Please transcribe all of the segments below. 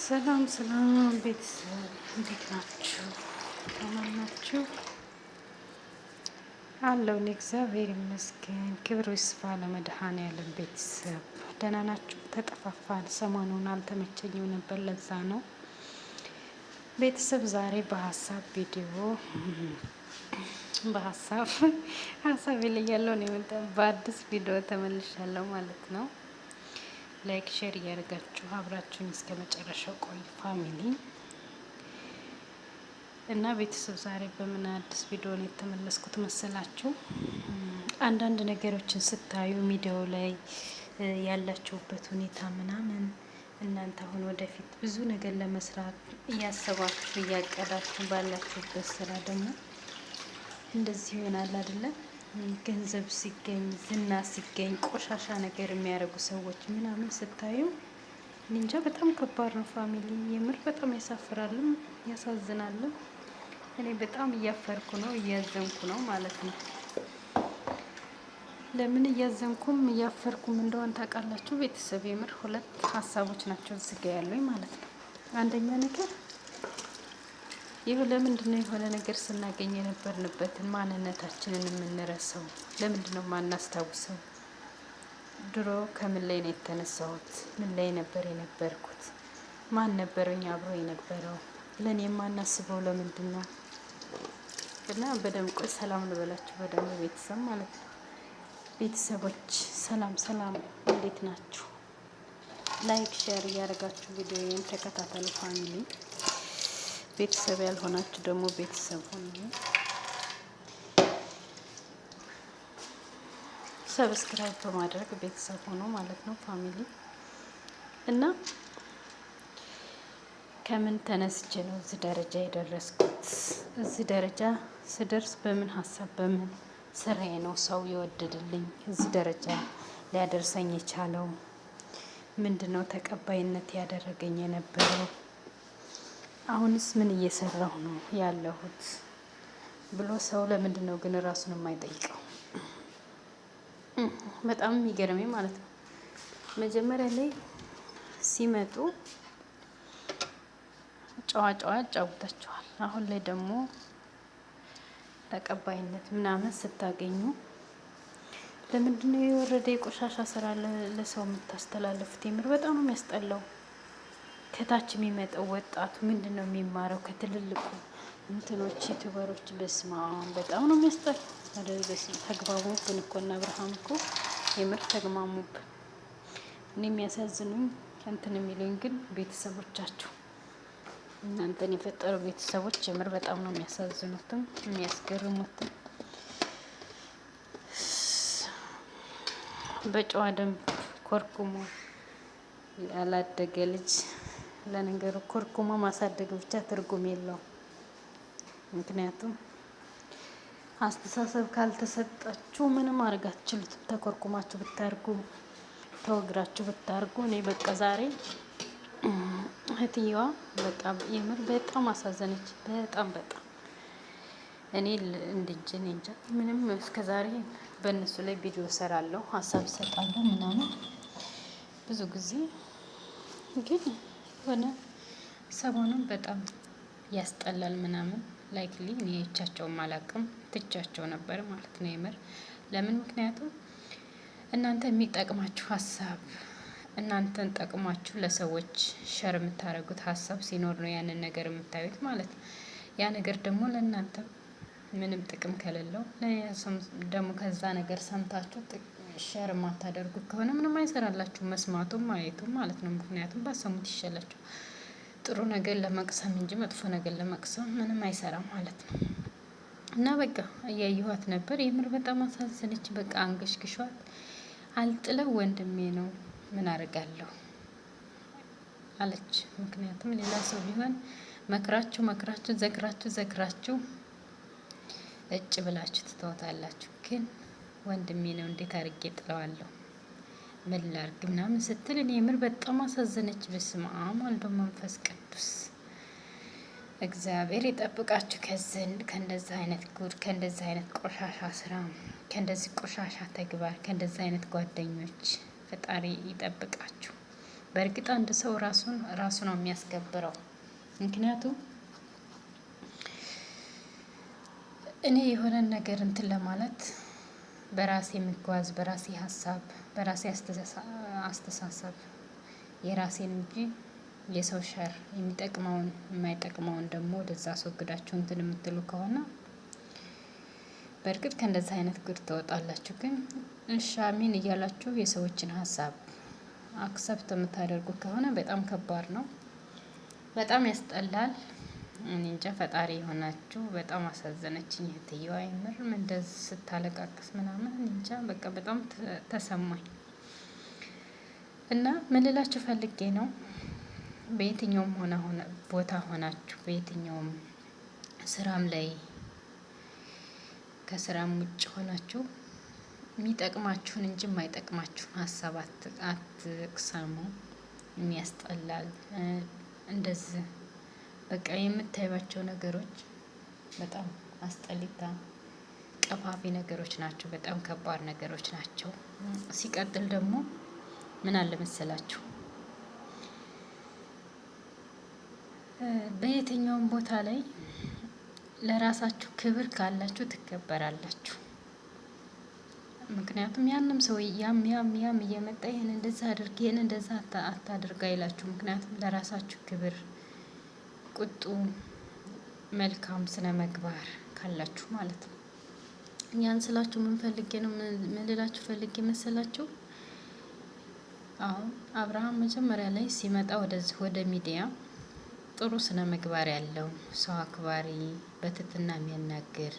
ሰላም ሰላም ቤተሰብ እንዴት ናችሁ? ደህና ናችሁ? አለሁ እኔ እግዚአብሔር ይመስገን። ክብሩ ይስፋ ለመድኃኔዓለም። ቤተሰብ ደህና ናችሁ? ተጠፋፋን። ሰሞኑን አልተመቸኝም ነበር፣ ለዛ ነው። ቤተሰብ ዛሬ በሀሳብ ቪዲዮ ሀሳብ ይለያለሁ ነው በአዲስ ቪዲዮ ተመልሻለሁ ማለት ነው። ላይክ ሼር እያደረጋችሁ አብራችሁን እስከ መጨረሻው ቆዩ ፋሚሊ እና ቤተሰብ። ዛሬ በምን አዲስ ቪዲዮ ነው የተመለስኩት መሰላችሁ? አንዳንድ ነገሮችን ስታዩ ሚዲያው ላይ ያላችሁበት ሁኔታ ምናምን እናንተ አሁን ወደፊት ብዙ ነገር ለመስራት እያሰባችሁ እያቀዳችሁ ባላችሁበት ስራ ደግሞ እንደዚህ ይሆናል አይደለም? ገንዘብ ሲገኝ ዝና ሲገኝ ቆሻሻ ነገር የሚያደርጉ ሰዎች ምናምን ስታዩ እንጃ በጣም ከባድ ነው ፋሚሊ። የምር በጣም ያሳፍራልም ያሳዝናልም። እኔ በጣም እያፈርኩ ነው እያዘንኩ ነው ማለት ነው። ለምን እያዘንኩም እያፈርኩም እንደሆን ታውቃላችሁ ቤተሰብ? የምር ሁለት ሀሳቦች ናቸው እዚህ ጋ ያሉኝ ማለት ነው። አንደኛ ነገር ይህ ለምንድን ነው የሆነ ነገር ስናገኝ የነበርንበትን ማንነታችንን የምንረሳው? ለምንድን ነው የማናስታውሰው? ድሮ ከምን ላይ ነው የተነሳሁት? ምን ላይ ነበር የነበርኩት? ማን ነበረኝ አብሮ የነበረው? ለእኔ የማናስበው ለምንድን ነው? እና በደንብ ቆይ ሰላም ልበላችሁ በደንብ ቤተሰብ ማለት ነው። ቤተሰቦች ሰላም ሰላም፣ እንዴት ናችሁ? ላይክ ሼር እያደረጋችሁ ቪዲዮውን ተከታተሉ ፋሚሊ። ቤተሰብ ያልሆናችሁ ደግሞ ቤተሰብ ሆኑ። ሰብስክራይብ በማድረግ ቤተሰብ ሆኖ ማለት ነው ፋሚሊ። እና ከምን ተነስቼ ነው እዚህ ደረጃ የደረስኩት? እዚህ ደረጃ ስደርስ በምን ሀሳብ በምን ስራዬ ነው ሰው የወደደልኝ? እዚህ ደረጃ ሊያደርሰኝ የቻለው ምንድን ነው? ተቀባይነት ያደረገኝ የነበረው አሁንስ ምን እየሰራሁ ነው ያለሁት ብሎ ሰው ለምንድን ነው ግን ራሱን የማይጠይቀው? በጣም የሚገርመኝ ማለት ነው መጀመሪያ ላይ ሲመጡ ጨዋ ያጫውታቸዋል። አሁን ላይ ደግሞ ተቀባይነት ምናምን ስታገኙ ለምንድን ነው የወረደ የቆሻሻ ስራ ለሰው የምታስተላልፉት? የምር በጣም ነው የሚያስጠላው። ከታች የሚመጣው ወጣቱ ምንድን ነው የሚማረው? ከትልልቁ እንትኖች ዩቲዩበሮች በስማ በጣም ነው የሚያስጠላው። ተግባቡብን እኮ እና አብርሃም እኮ የምር ተግማሙብን። እኔ የሚያሳዝኑኝ እንትን የሚሉኝ ግን ቤተሰቦቻቸው እናንተን የፈጠሩ ቤተሰቦች የምር በጣም ነው የሚያሳዝኑትም የሚያስገርሙትም። በጨዋ ደንብ ኮርኩሞ ያላደገ ልጅ ለነገሩ ኮርኩሞ ማሳደግ ብቻ ትርጉም የለውም። ምክንያቱም አስተሳሰብ ካልተሰጣችሁ ምንም አድርጋ አትችሉትም። ተኮርኩማችሁ ብታርጉ ተወግራችሁ ብታርጉ። እኔ በቃ ዛሬ እህትየዋ በቃ የምር በጣም አሳዘነች። በጣም እኔ እንጃ ምንም እስከዛሬ በእነሱ ላይ ቪዲዮ ሰራለሁ፣ ሀሳብ እሰጣለሁ ምናምን ብዙ ጊዜ ግን ሆነ ሰሞኑን በጣም ያስጠላል ምናምን። ላይክሊ እኔ አይቻቸውም አላውቅም፣ ትቻቸው ነበር ማለት ነው የምር። ለምን? ምክንያቱም እናንተ የሚጠቅማችሁ ሀሳብ እናንተን ጠቅሟችሁ ለሰዎች ሸር የምታደርጉት ሀሳብ ሲኖር ነው ያንን ነገር የምታዩት ማለት ነው። ያ ነገር ደግሞ ለእናንተ ምንም ጥቅም ከሌለው ደግሞ ከዛ ነገር ሰምታችሁ ሸር የማታደርጉት ከሆነ ምንም አይሰራላችሁ መስማቱም ማየቱም ማለት ነው። ምክንያቱም ባሰሙት ይሻላችሁ ጥሩ ነገር ለመቅሰም እንጂ መጥፎ ነገር ለመቅሰም ምንም አይሰራም ማለት ነው። እና በቃ እያየኋት ነበር የምር በጣም አሳዘነች። በቃ አንገሽግሿት አልጥለው ወንድሜ ነው ምን አደርጋለሁ አለች። ምክንያቱም ሌላ ሰው ቢሆን መክራችሁ ዘክራችሁ እጭ ብላችሁ ትተውታላችሁ። ግን ወንድሜ ነው እንዴት አድርጌ ጥለዋለሁ ምን ላድርግ ምናምን ስትል እኔ የምር በጣም አሳዘነች። በስመ አብ ወወልድ ወመንፈስ ቅዱስ። እግዚአብሔር ይጠብቃችሁ ከእንደዚህ አይነት ጉድ፣ ከእንደዚህ አይነት ቆሻሻ ስራ፣ ከእንደዚህ ቆሻሻ ተግባር፣ ከእንደዚህ አይነት ጓደኞች ፈጣሪ ይጠብቃችሁ። በእርግጥ አንድ ሰው ራሱ ነው የሚያስከብረው። ምክንያቱም እኔ የሆነን ነገር እንትን ለማለት በራሴ የምጓዝ በራሴ ሀሳብ በራሴ አስተሳሰብ የራሴን እንጂ የሰው ሸር የሚጠቅመውን የማይጠቅመውን ደግሞ ወደዛ አስወግዳችሁ እንትን የምትሉ ከሆነ በእርግጥ ከእንደዚህ አይነት ጉድ ትወጣላችሁ። ግን እሺ አሚን እያላችሁ የሰዎችን ሀሳብ አክሰፕት የምታደርጉ ከሆነ በጣም ከባድ ነው፣ በጣም ያስጠላል። እኔ እንጃ ፈጣሪ የሆናችሁ። በጣም አሳዘነችኝ እህትየዋ የምርም እንደዚህ ስታለቃቅስ ምናምን እንጃ በቃ በጣም ተሰማኝ። እና ምን ልላችሁ ፈልጌ ነው፣ በየትኛውም ሆነ ቦታ ሆናችሁ በየትኛውም ስራም ላይ ከስራም ውጭ ሆናችሁ የሚጠቅማችሁን እንጂ የማይጠቅማችሁን ሀሳብ አትቅሰሙ። የሚያስጠላል እንደዚህ በቃ የምታዩባቸው ነገሮች በጣም አስጠሊታ ቀፋፊ ነገሮች ናቸው። በጣም ከባድ ነገሮች ናቸው። ሲቀጥል ደግሞ ምን አለ መሰላችሁ፣ በየትኛውም ቦታ ላይ ለራሳችሁ ክብር ካላችሁ ትከበራላችሁ። ምክንያቱም ያንም ሰው ያም እየመጣ ይሄን እንደዛ አድርግ ይሄን እንደዛ አታድርግ አይላችሁ። ምክንያቱም ለራሳችሁ ክብር ቁጡ መልካም ስነ ምግባር ካላችሁ ማለት ነው። ያን ስላችሁ ምን ፈልጌ ነው ምን ልላችሁ ፈልጌ መሰላችሁ፣ አሁን አብርሃም መጀመሪያ ላይ ሲመጣ ወደዚህ ወደ ሚዲያ ጥሩ ስነ ምግባር ያለው ሰው አክባሪ፣ በትህትና የሚያናግር፣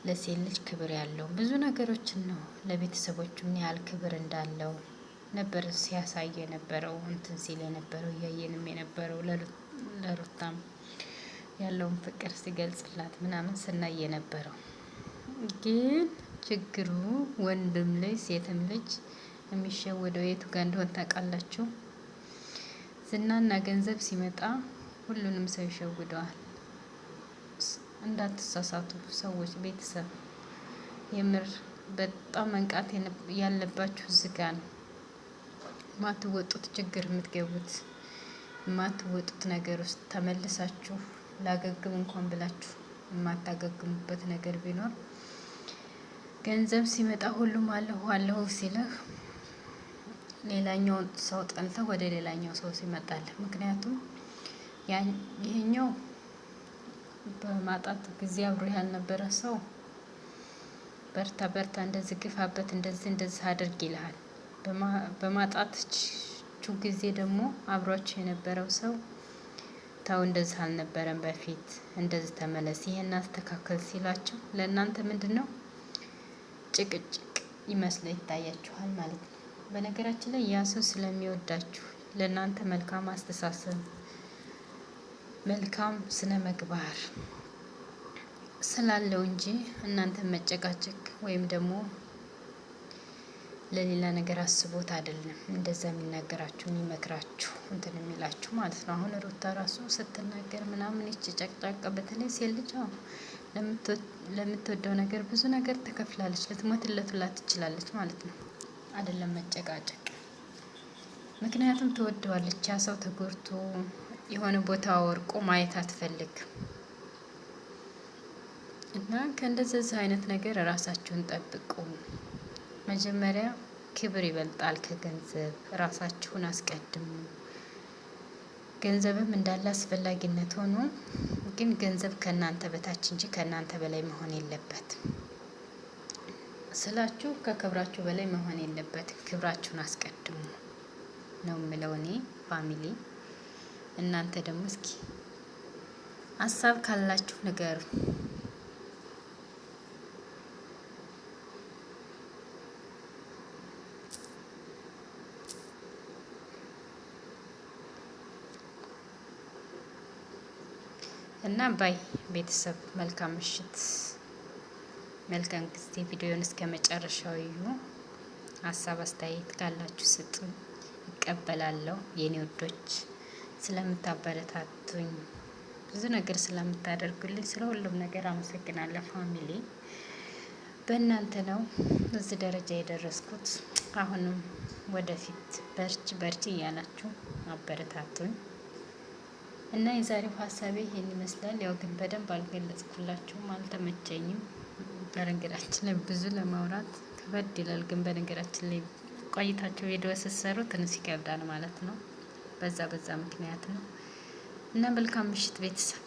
ለሴት ልጅ ክብር ያለው ብዙ ነገሮችን ነው ለቤተሰቦቹ ምን ያህል ክብር እንዳለው ነበር ሲያሳይ የነበረው እንትን ሲል የነበረው እያየንም የነበረው ለሩታም ያለውን ፍቅር ሲገልጽላት ምናምን ስናይ የነበረው። ግን ችግሩ ወንድም ልጅ ሴትም ልጅ የሚሸወደው የቱ ጋር እንደሆነ ታውቃላችሁ? ዝናና ገንዘብ ሲመጣ ሁሉንም ሰው ይሸውደዋል። እንዳትሳሳቱ ሰዎች፣ ቤተሰብ የምር በጣም መንቃት ያለባችሁ ዝጋ ነው። ማትወጡት ችግር የምትገቡት የማትወጡት ነገር ውስጥ ተመልሳችሁ ላገግም እንኳን ብላችሁ የማታገግሙበት ነገር ቢኖር ገንዘብ ሲመጣ ሁሉም አለሁ ሲልህ ሌላኛው ሰው ጠልተህ ወደ ሌላኛው ሰው ሲመጣልህ። ምክንያቱም ይሄኛው በማጣት ጊዜ አብሮ ያልነበረ ሰው በርታ እንደዚህ ግፋበት እንደዚህ አድርግ ይልሃል። በማጣትችሁ ጊዜ ደግሞ አብሯችሁ የነበረው ሰው ታው እንደዚህ አልነበረም በፊት እንደዚህ ተመለስ ይሄን አስተካከል ሲላችሁ ለእናንተ ምንድነው ጭቅጭቅ ይመስል ይታያችኋል ማለት ነው። በነገራችን ላይ ያ ሰው ስለሚወዳችሁ ለእናንተ መልካም አስተሳሰብ መልካም ስነ ምግባር ስላለው እንጂ እናንተ መጨቃጨቅ ወይም ደግሞ ለሌላ ነገር አስቦት አይደለም እንደዛ የሚናገራችሁ የሚመክራችሁ እንትን የሚላችሁ ማለት ነው። አሁን ሩታ ራሱ ስትናገር ምናምን ይቺ ጨቅጫቃ በተለይ ሴት ልጅ ለምትወደው ነገር ብዙ ነገር ተከፍላለች። ልትሞትለት ላ ትችላለች ማለት ነው። አይደለም መጨቃጨቅ። ምክንያቱም ትወደዋለች። ያ ሰው ተጎድቶ የሆነ ቦታ ወርቆ ማየት አትፈልግ እና ከእንደዚህ አይነት ነገር ራሳችሁን ጠብቁ። መጀመሪያ ክብር ይበልጣል ከገንዘብ። ራሳችሁን አስቀድሙ። ገንዘብም እንዳለ አስፈላጊነት ሆኖ ግን ገንዘብ ከእናንተ በታች እንጂ ከእናንተ በላይ መሆን የለበትም ስላችሁ ከክብራችሁ በላይ መሆን የለበትም። ክብራችሁን አስቀድሙ ነው የምለው እኔ ፋሚሊ። እናንተ ደግሞ እስኪ ሀሳብ ካላችሁ ንገሩ። እና ባይ ቤተሰብ መልካም ምሽት፣ መልካም ጊዜ። ቪዲዮን እስከ መጨረሻው እዩ። ሀሳብ አስተያየት ካላችሁ ስጡ፣ ይቀበላለሁ። የኔ ወዶች ስለምታበረታቱኝ ብዙ ነገር ስለምታደርጉልኝ ስለ ሁሉም ነገር አመሰግናለሁ። ፋሚሊ በእናንተ ነው እዚህ ደረጃ የደረስኩት። አሁንም ወደፊት በርቺ እያላችሁ አበረታቱኝ እና የዛሬው ሀሳቤ ይሄን ይመስላል። ያው ግን በደንብ አልገለጽኩላችሁም፣ አልተመቸኝም። በነገራችን ላይ ብዙ ለማውራት ከበድ ይላል። ግን በነገራችን ላይ ቆይታችሁ ቪዲዮ ስትሰሩ ትንሽ ይከብዳል ማለት ነው። በዛ ምክንያት ነው እና መልካም ምሽት ቤተሰብ።